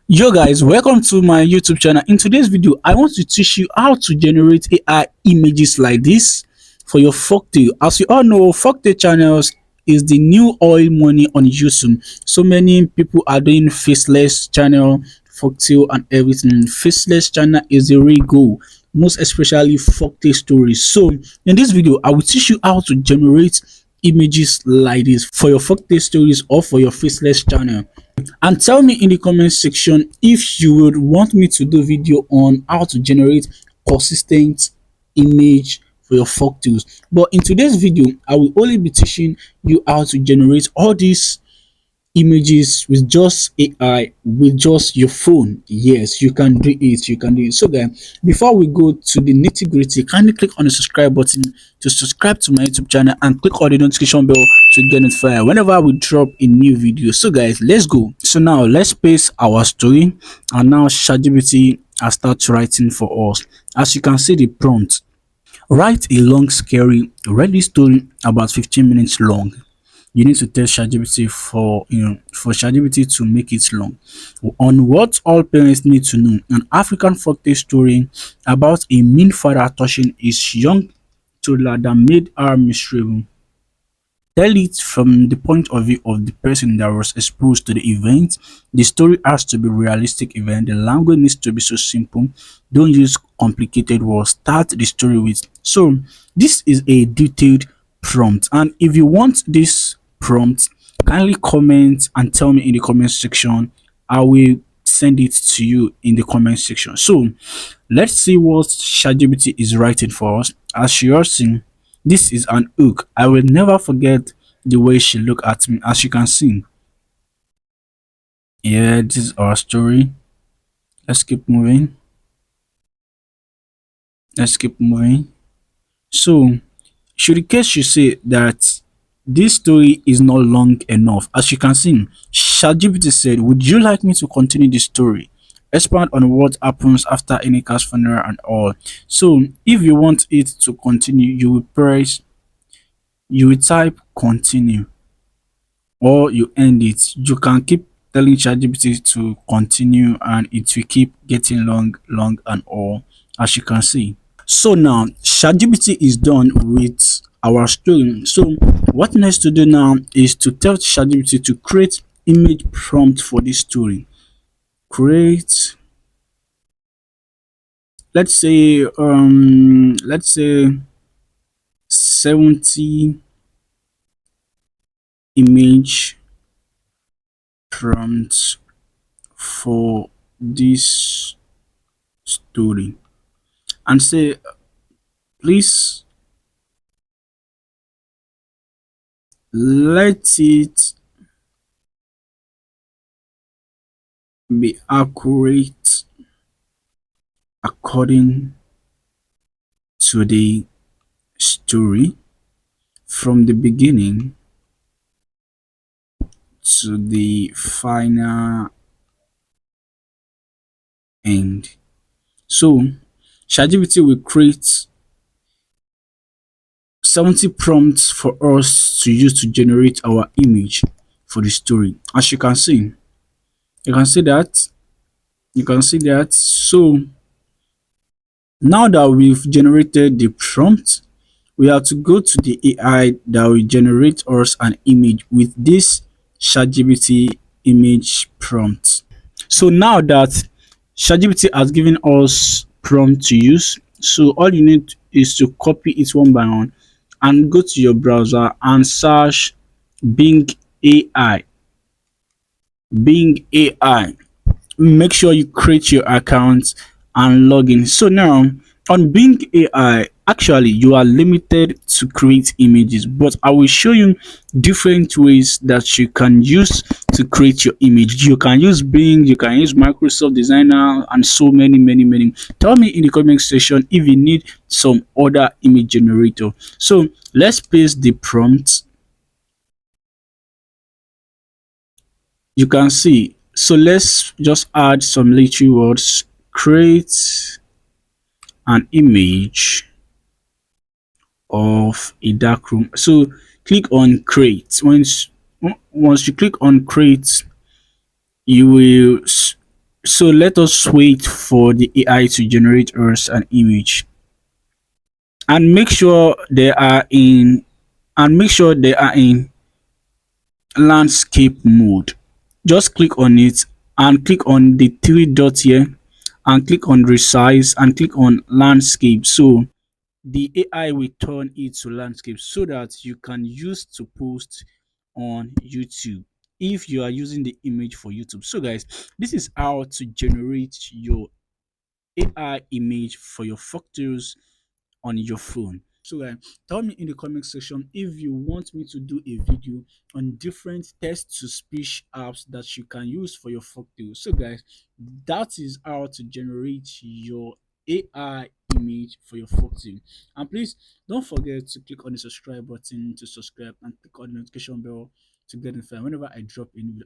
Yo guys, welcome to my YouTube channel. In today's video, I want to teach you how to generate AI images like this for your folktale. As you all know, folktale channels is the new oil money on YouTube. So many people are doing faceless channel, folktale and everything. Faceless channel is the real goal, most especially folktale stories. So in this video, I will teach you how to generate images like this for your folktale stories or for your faceless channel. And tell me in the comment section if you would want me to do video on how to generate consistent image for your folktales. But in today's video, I will only be teaching you how to generate all these images with just AI, with just your phone. Yes, you can do it. You can do it. So guys, before we go to the nitty gritty, kindly click on the subscribe button to subscribe to my YouTube channel and click on the notification bell to get notified whenever we drop a new video. So guys, let's go. So now let's paste our story, and now ChatGPT has started writing for us. As you can see the prompt: write a long, scary, ready story about 15 minutes long. You need to tell ChatGPT for ChatGPT to make it long. On what all parents need to know: an African folktale story about a mean father touching his young toddler that made her miserable. Tell it from the point of view of the person that was exposed to the event. The story has to be realistic event. The language needs to be so simple. Don't use complicated words. Start the story with. So this is a detailed prompt, and if you want this prompt, kindly comment and tell me in the comment section. I will send it to you in the comment section. So let's see what ChatGPT is writing for us. As you all see, this is an hook. I will never forget the way she looked at me. As you can see, yeah, this is our story. Let's keep moving. Let's keep moving. So, should the case should say that this story is not long enough. As you can see, ChatGPT said, "Would you like me to continue the story? Expand on what happens after any cast funeral and all." So, if you want it to continue, you will type continue, or you end it. You can keep telling ChatGPT to continue and it will keep getting long and all, as you can see. So now ChatGPT is done with our story. So what next to do now is to tell ChatGPT to create image prompt for this story. Create, let's say 70 image prompts for this story, and say, please let it be accurate according to the story from the beginning to the final end. So ChatGPT will create 70 prompts for us to use to generate our image for the story. As you can see, you can see that, so now that we've generated the prompt, we have to go to the AI that will generate us an image with this ChatGPT image prompt. So now that ChatGPT has given us prompt to use, so all you need is to copy it one by one and go to your browser and search Bing AI. Bing AI. Make sure you create your account and log in. So now on Bing AI, actually you are limited to create images, but I will show you different ways that you can use to create your image. You can use Bing, you can use Microsoft Designer, and so many. Tell me in the comment section if you need some other image generator. So let's paste the prompt. You can see, so let's just add some little words. Create an image of a dark room. So click on create. Once you click on create, you will So let us wait for the AI to generate us an image, and make sure they are in landscape mode. Just click on it and click on the three dots here and click on resize and click on landscape. So the AI will turn it to landscape so that you can use to post on YouTube if you are using the image for YouTube. So guys, this is how to generate your AI image for your folktales on your phone. So tell me in the comment section if you want me to do a video on different text to speech apps that you can use for your folktale. So guys, that is how to generate your AI image for your folktale. And please don't forget to click on the subscribe button to subscribe and click on the notification bell to get notified whenever I drop a new video.